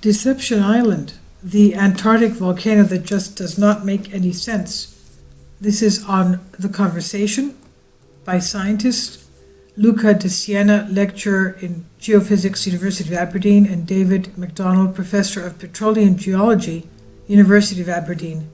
Deception Island, the Antarctic volcano that just does not make any sense. This is on The Conversation by scientist Luca De Siena, lecturer in geophysics, University of Aberdeen, and David MacDonald, professor of petroleum geology, University of Aberdeen.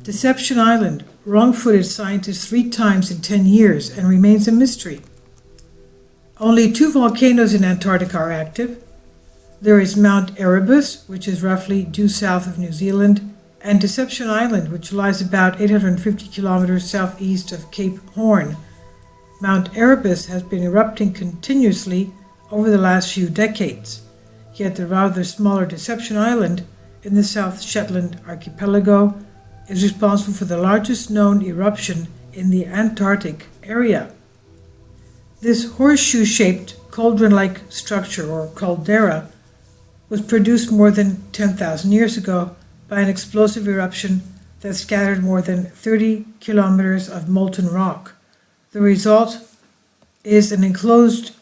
Deception Island, wrong-footed scientists 3 times in 10 years and remains a mystery. Only 2 volcanoes in Antarctica are active. There is Mount Erebus, which is roughly due south of New Zealand, and Deception Island, which lies about 850 kilometers southeast of Cape Horn. Mount Erebus has been erupting continuously over the last few decades, yet the rather smaller Deception Island in the South Shetland archipelago is responsible for the largest known eruption in the Antarctic area. This horseshoe-shaped cauldron-like structure, or caldera, was produced more than 10,000 years ago by an explosive eruption that scattered more than 30 kilometers of molten rock. The result is an enclosed,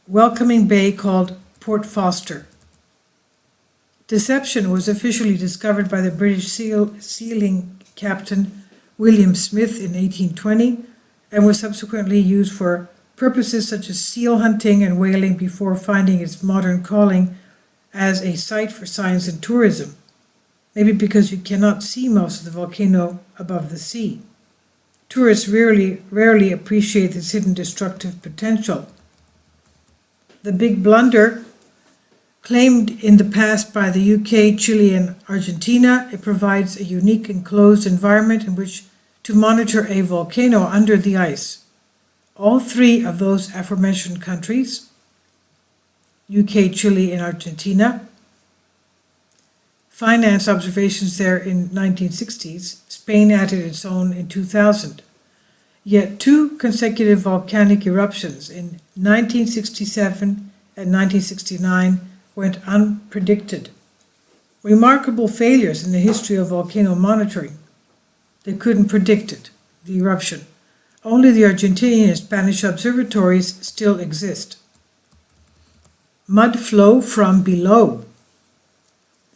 welcoming bay called Port Foster. Deception was officially discovered by the British sealing captain William Smith in 1820 and was subsequently used for purposes such as seal hunting and whaling before finding its modern calling as a site for science and tourism, maybe because you cannot see most of the volcano above the sea. Tourists rarely appreciate its hidden destructive potential. The big blunder claimed in the past by the UK, Chile, and Argentina, it provides a unique enclosed environment in which to monitor a volcano under the ice. All 3 of those aforementioned countries, UK, Chile, and Argentina, financed observations there in 1960s. Spain added its own in 2000. Yet 2 consecutive volcanic eruptions in 1967 and 1969 went unpredicted. Remarkable failures in the history of volcano monitoring. They couldn't predict it, the eruption. Only the Argentinian and Spanish observatories still exist. Mud flow from below.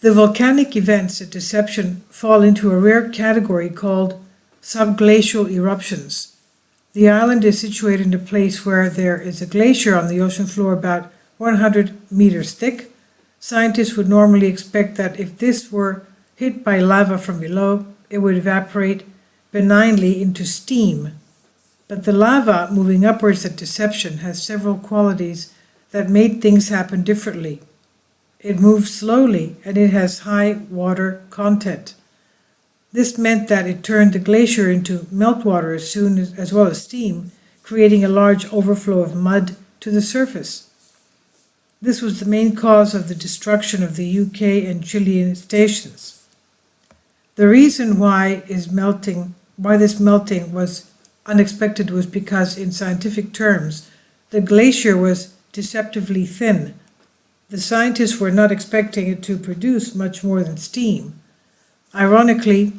The volcanic events at Deception fall into a rare category called subglacial eruptions. The island is situated in a place where there is a glacier on the ocean floor about 100 meters thick. Scientists would normally expect that if this were hit by lava from below, it would evaporate benignly into steam. But the lava moving upwards at Deception has several qualities that made things happen differently. It moves slowly and it has high water content. This meant that it turned the glacier into meltwater as well as steam, creating a large overflow of mud to the surface. This was the main cause of the destruction of the UK and Chilean stations. The reason why this melting was unexpected was because, in scientific terms, the glacier was deceptively thin. The scientists were not expecting it to produce much more than steam. Ironically,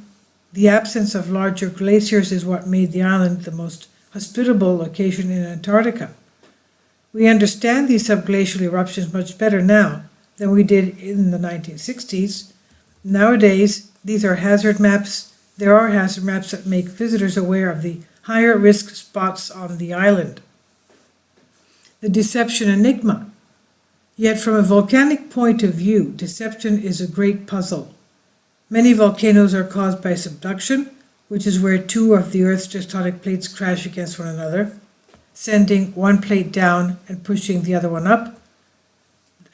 the absence of larger glaciers is what made the island the most hospitable location in Antarctica. We understand these subglacial eruptions much better now than we did in the 1960s. Nowadays, there are hazard maps that make visitors aware of the higher risk spots on the island. The Deception Enigma. Yet from a volcanic point of view, Deception is a great puzzle. Many volcanoes are caused by subduction, which is where 2 of the Earth's tectonic plates crash against one another, sending one plate down and pushing the other one up.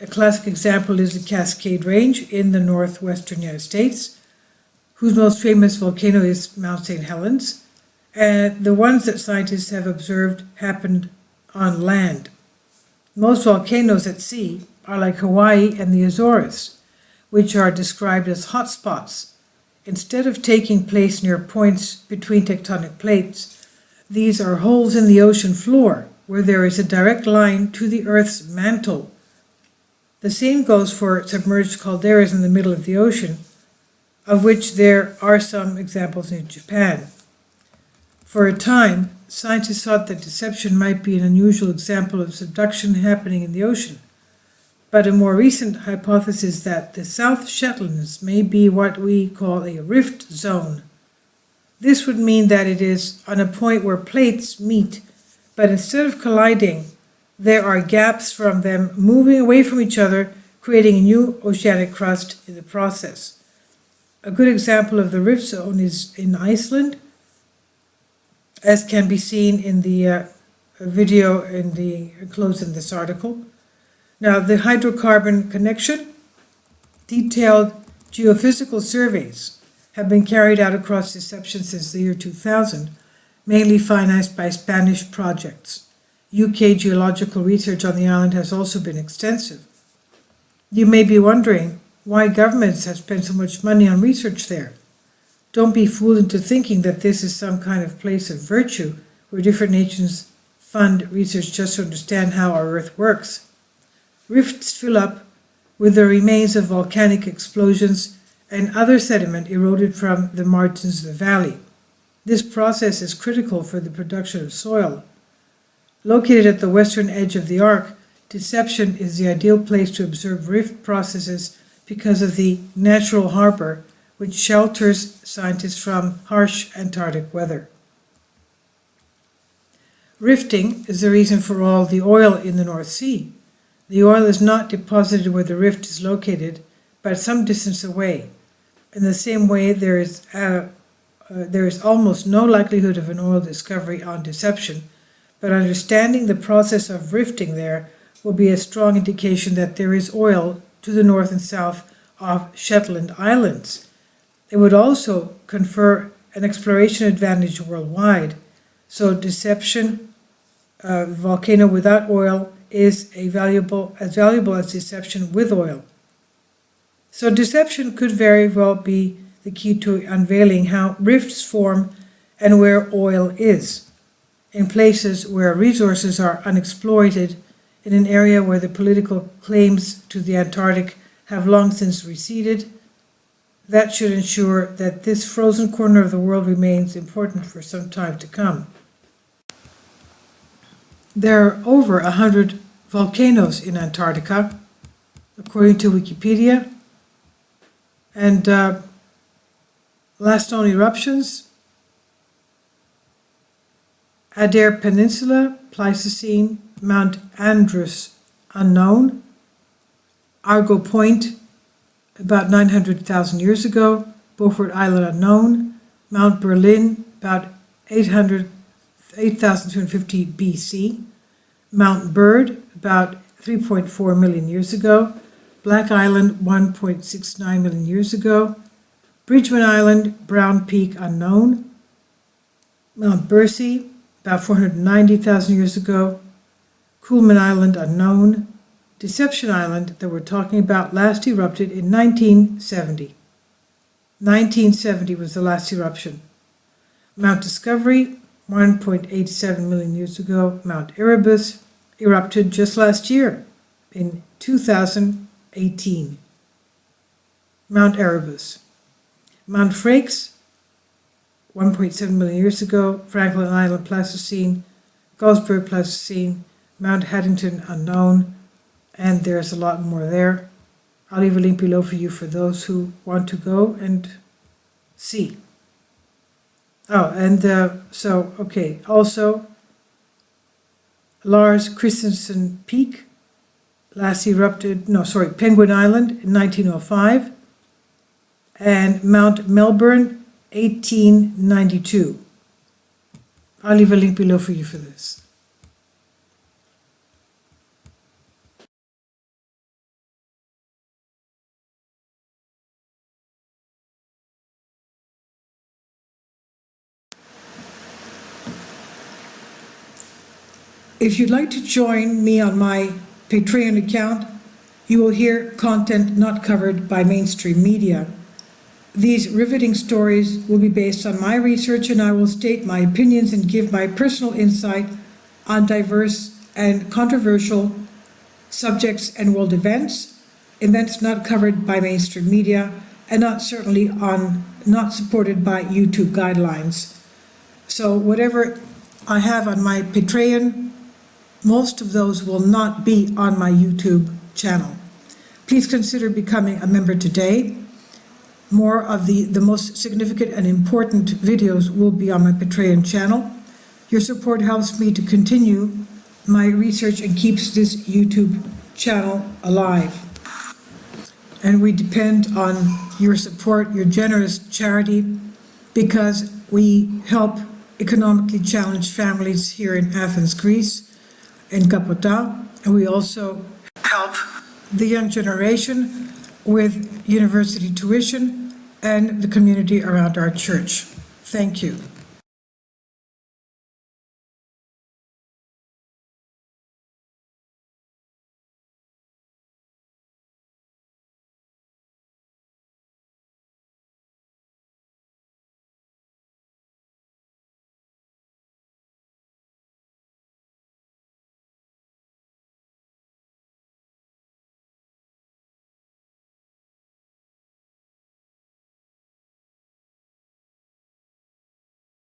A classic example is the Cascade Range in the northwestern United States, whose most famous volcano is Mount St. Helens, and the ones that scientists have observed happened on land. Most volcanoes at sea are like Hawaii and the Azores, which are described as hotspots. Instead of taking place near points between tectonic plates, these are holes in the ocean floor where there is a direct line to the Earth's mantle. The same goes for submerged calderas in the middle of the ocean, of which there are some examples in Japan. For a time, scientists thought that Deception might be an unusual example of subduction happening in the ocean. but a more recent hypothesis that the South Shetlands may be what we call a rift zone. This would mean that it is on a point where plates meet, but instead of colliding, there are gaps from them moving away from each other, creating a new oceanic crust in the process. A good example of the rift zone is in Iceland, as can be seen in the video enclosed in this article. Now, the hydrocarbon connection, detailed geophysical surveys have been carried out across Deception since the year 2000, mainly financed by Spanish projects. UK geological research on the island has also been extensive. You may be wondering why governments have spent so much money on research there. Don't be fooled into thinking that this is some kind of place of virtue where different nations fund research just to understand how our Earth works. Rifts fill up with the remains of volcanic explosions and other sediment eroded from the margins of the valley. This process is critical for the production of soil. Located at the western edge of the arc, Deception is the ideal place to observe rift processes because of the natural harbor, which shelters scientists from harsh Antarctic weather. Rifting is the reason for all the oil in the North Sea. The oil is not deposited where the rift is located, but some distance away. In the same way, there is almost no likelihood of an oil discovery on Deception, but understanding the process of rifting there will be a strong indication that there is oil to the north and south of Shetland Islands. It would also confer an exploration advantage worldwide. So Deception, volcano without oil, is as valuable as Deception with oil. So Deception could very well be the key to unveiling how rifts form and where oil is. In places where resources are unexploited, in an area where the political claims to the Antarctic have long since receded, that should ensure that this frozen corner of the world remains important for some time to come. There are over 100 volcanoes in Antarctica, according to Wikipedia, and last known eruptions: Adair Peninsula, Pleistocene, Mount Andrus, unknown; Argo Point, about 900,000 years ago; Beaufort Island, unknown; Mount Berlin, about 8,250 BC; Mount Bird, about 3.4 million years ago; Black Island, 1.69 million years ago; Bridgman Island, Brown Peak, unknown; Mount Bercy, about 490,000 years ago; Coolman Island, unknown; Deception Island, that we're talking about, last erupted in 1970. 1970 was the last eruption. Mount Discovery, 1.87 million years ago. Mount Erebus erupted just last year, in 2018. Mount Erebus. Mount Frakes, 1.7 million years ago. Franklin Island, Pleistocene. Gulfsburg, Pleistocene. Mount Haddington, unknown. And there's a lot more there. I'll leave a link below for you for those who want to go and see. Oh, and also Lars Christensen Peak, Penguin Island in 1905, and Mount Melbourne, 1892. I'll leave a link below for you for this. If you'd like to join me on my Patreon account, you will hear content not covered by mainstream media. These riveting stories will be based on my research, and I will state my opinions and give my personal insight on diverse and controversial subjects and world events not covered by mainstream media, and not supported by YouTube guidelines. So whatever I have on my Patreon, most of those will not be on my YouTube channel. Please consider becoming a member today. More of the most significant and important videos will be on my Patreon channel. Your support helps me to continue my research and keeps this YouTube channel alive. And we depend on your support, your generous charity, because we help economically challenged families here in Athens, Greece, in Kapota, and we also help the young generation with university tuition and the community around our church. Thank you.